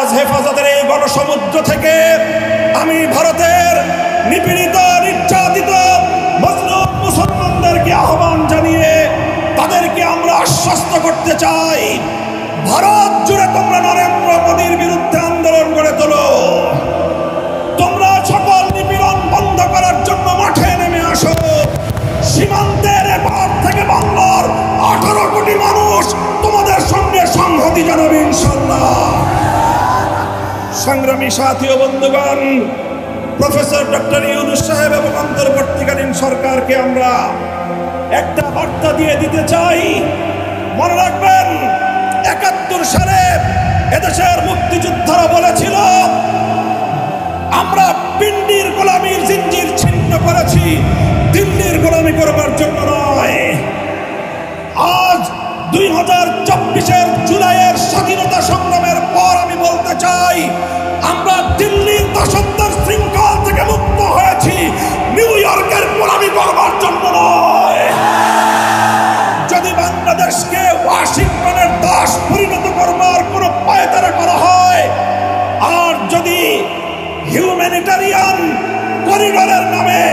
আজ হেফাজতের এই গণসমুদ্র থেকে আমি ভারতের নিপীড়িত নির্যাতিত মজলুম মুসলমানদেরকে আহ্বান জানিয়ে তাদেরকে আমরা আশ্বস্ত করতে চাই, ভারত জুড়ে তোমরা নরেন্দ্র মোদীর বিরুদ্ধে আন্দোলন গড়ে তোলো। তোমরা সকল নিপীড়ন বন্ধ করার জন্য মাঠে নেমে আসো। সীমান্তের এপার থেকে বাংলার 18 কোটি মানুষ তোমাদের সঙ্গে সংহতি জানাবে ইনশাআল্লাহ। সংগ্রামী সাথী ও বন্ধুগণ, প্রফেসর ডক্টর ইউনূস সাহেব এবং অন্তর্বর্তীকালীন সরকারকে আমরা একটা বার্তা দিয়ে দিতে চাই। মনে রাখবেন, 71 সালে এদেশের মুক্তিযোদ্ধারা বলেছিল আমরা পিন্ডির গোলামীর জিঞ্জির ছিন্ন করেছি, দিল্লির গোলামি করবার জন্য নয়। আজ 2024-এর জুলাইয়ের স্বাধীনতা সংগ্রামের পর আমি বলতে চাই, আমরা দিল্লির দাসত্বের শৃঙ্খল থেকে মুক্ত হয়েছি, নিউ ইয়র্কের গোলামি করবার জন্য নয়। যদি বাংলাদেশকে ওয়াশিংটনের দাস পরিণত করবার কোনো পায়তারা করা হয়, আর যদি হিউম্যানিটারিয়ান করিডোরের নামে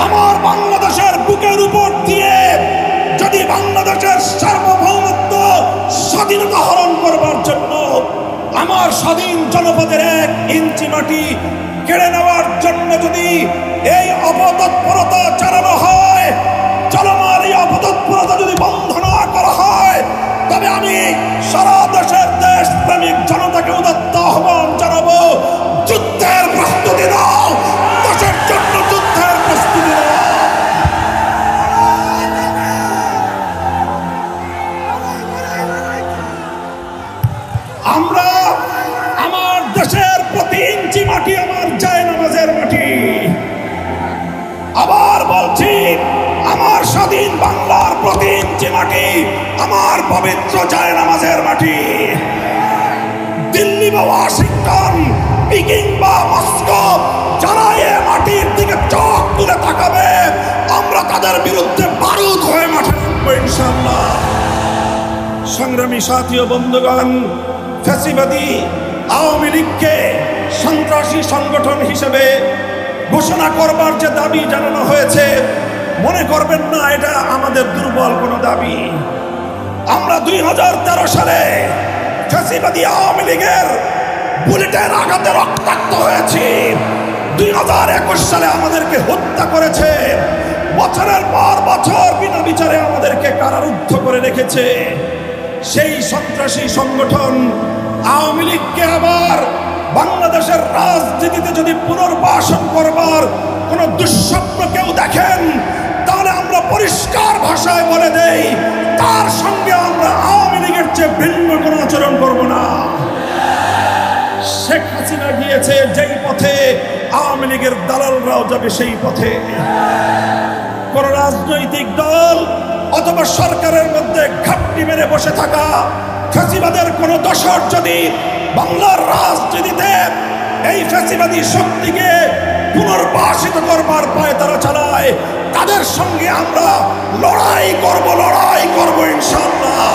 আমার বাংলাদেশের বুকের উপর দিয়ে যদি বাংলাদেশের সার্বভৌমত্ব স্বাধীনতা হরণ করবার জন্য আমার স্বাধীন জনপদের 1 ইঞ্চি মাটি কেড়ে নেওয়ার জন্য যদি এই অপতৎপরতা চালানো হয়, চলমান এই অপতৎপরতা যদি বন্ধ না করা হয়, তবে আমি সারা দেশের দেশপ্রেমিক জনতাকে উদাত্ত আহ্বান জানাবো, যুদ্ধের প্রস্তুতি নাও, দেশের জন্য যুদ্ধের প্রস্তুতি নাও। আমরা আমার দেশের প্রতি ইঞ্চি মাটি আমার জায়নামাজের মাটি। আবার বলছি, আমার স্বাধীন বাংলার প্রতি ইঞ্চি মাটি আমার পবিত্র জায়নামাজের মাটি। দিল্লি বা ওয়াশিংটন, পিকিং বা মস্কো যারা এ মাটির দিকে চোখ তুলে তাকাবে, আমরা তাদের বিরুদ্ধে বারুদ হয়ে মাঠে নামবো ইনশাআল্লাহ। সংগ্রামী সাথী ও বন্ধুগণ, ফ্যাসিবাদী আওয়ামী লীগকে সন্ত্রাসী সংগঠন হিসেবে ঘোষণা করবার যে দাবি জানানো হয়েছে, মনে করবেন না এটা আমাদের দুর্বল কোনো দাবি। আমরা 2013 সালে ফ্যাসিবাদী আওয়ামী লীগের বুলেটের আঘাতে রক্তাক্ত হয়েছি। 2021 সালে আমাদেরকে হত্যা করেছে, বছরের পর বছর বিনা বিচারে আমাদেরকে কারারুদ্ধ করে রেখেছে। সেই সন্ত্রাসী সংগঠন আওয়ামী লীগকে আবার বাংলাদেশের রাজনীতিতে যদি পুনর্বাসন করবার কোন দুঃস্বপ্ন কেউ দেখেন, তাহলে আমরা পরিষ্কার ভাষায় বলে দেই, তার সঙ্গে আমরা আওয়ামী লীগের চেয়ে ভিন্ন কোনো আচরণ করব না। শেখ হাসিনা গিয়েছে যেই পথে, আওয়ামী লীগের দালালরাও যাবে সেই পথে। কোন রাজনৈতিক দল অথবা সরকারের মধ্যে ঘাপটি মেরে বসে থাকা ফ্যাসিবাদের কোন দোসর যদি বাংলার রাজনীতিতে এই ফ্যাসিবাদী শক্তিকে পুনর্বাসিত করবার পায়তারা চালায়, তাদের সঙ্গে আমরা লড়াই করব ইনশাআল্লাহ।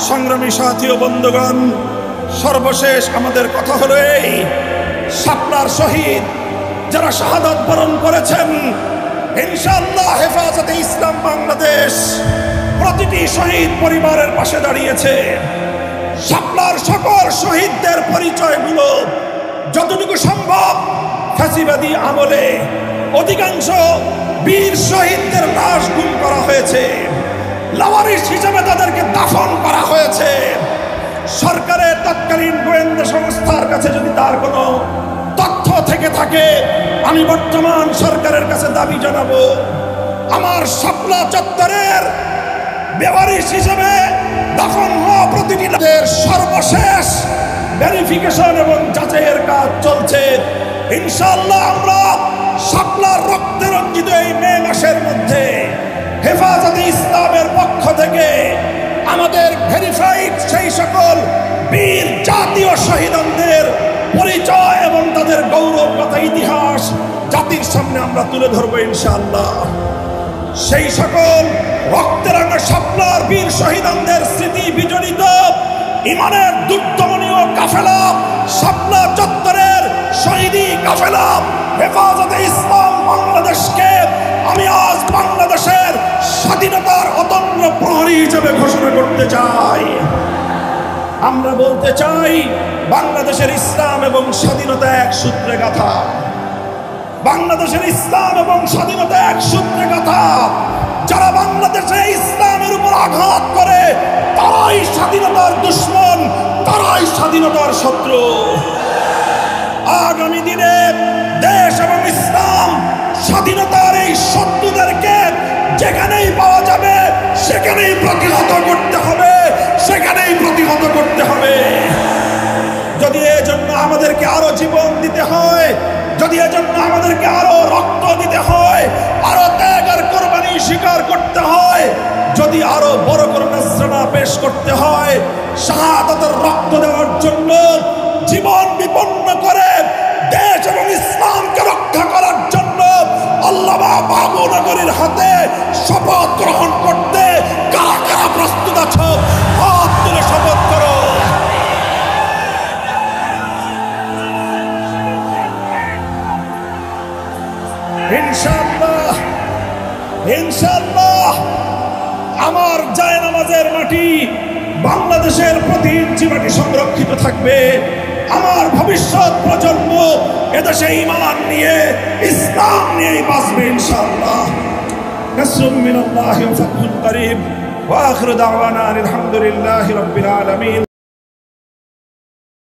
সংগ্রামী সাথী ও বন্ধুগণ, সর্বশেষ আমাদের কথা হলো এই, শাপলার শহীদ যারা শাহাদাত বরণ করেছেন, ইনশাআল্লাহ হেফাজতে ইসলাম বাংলাদেশ প্রতিটি শহীদ পরিবারের পাশে দাঁড়িয়েছে। শাপলার সকল শহীদদের পরিচয়গুলো যতটুকু সম্ভব ফ্যাসিবাদী আমলে অধিকাংশ বীর শহীদদের লাশ গুম করা হয়েছে, লাওয়ারিস হিসেবে তাদেরকে দাফন করা হয়েছে। সরকারের তৎকালীন গোয়েন্দা সংস্থার কাছে যদি তার কোনো তথ্য থেকে থাকে, আমি বর্তমান সরকারের কাছে দাবি জানাবো, আমার শাপলা চত্বরের বেওয়ারিশ হিসেবে দাফন হওয়া প্রতিটি লাশের সর্বশেষ ভেরিফিকেশন এবং যাচাইয়ের কাজ চলছে। ইনশাআল্লাহ আমরা শাপলার রক্তে রঞ্জিত এই মে মাসের মধ্যে হেফাজতে ইসলামের পক্ষ থেকে আমাদের ভেরিফাইড সেই সকল বীর জাতীয় শহীদদের পরিচয় এবং তাদের গৌরবগাথা ইতিহাস জাতির সামনে আমরা তুলে ধরবো ইনশাআল্লাহ। সেই সকল রক্তেরাঙা শাপলার বীর শহীদদের স্মৃতি বিজড়িত ইমানের দুর্দমনীয় কাফেলা, শাপলা চত্বরের শহীদি কাফেলা, হেফাজতে ইসলাম বাংলাদেশকে আমি আজ বাংলাদেশের স্বাধীনতার অতন্দ্র প্রহরী হিসেবে ঘোষণা করতে চাই। আমরা বলতে চাই, বাংলাদেশের ইসলাম এবং স্বাধীনতা এক সূত্রে গাঁথা। বাংলাদেশের ইসলাম এবং স্বাধীনতা এক সূত্রে গাঁথা। যারা বাংলাদেশে ইসলামের উপর আঘাত করে তারাই স্বাধীনতার দুশ্মন, তারাই স্বাধীনতার শত্রু। আগামী দিনে দেশ এবং ইসলাম স্বাধীনতার এই শত্রুদেরকে যেখানেই পাওয়া যাবে সেখানেই প্রতিহত করতে হবে, সেখানেই প্রতিহত করতে হবে। যদি এজন্য আমাদেরকে আরো জীবন দিতে হয়, যদি এজন্য আমাদেরকে আরো রক্ত দিতে হয়, আরো ত্যাগ আর কোরবানি স্বীকার করতে হয়, যদি আরো বড় করে নজরানা পেশ করতে হয়, শাহাদাতের রক্ত দেওয়ার জন্য জীবন বিপন্ন করে দেশ এবং ইসলামকে রক্ষা করার জন্য আল্লামা বাবু নগরীর হাতে শপথ গ্রহণ করতে কারা কারা প্রস্তুত আছো? হাত তুলে শপথ করো। ইনশাআল্লাহ, ইনশাআল্লাহ আমার জায়নামাজের মাটি, বাংলাদেশের প্রতি ইঞ্চি মাটি সংরক্ষিত থাকবে। আমার ভবিষ্যৎ প্রজন্ম এদেশে ঈমান নিয়ে, ইসলাম নিয়েই বাঁচবে ইনশাআল্লাহ। নাসরুম মিনাল্লাহি ওয়া ফাতহুন করিব ওয়া আখিরু দাওয়ানা আলহামদুলিল্লাহি রাব্বিল আলামিন।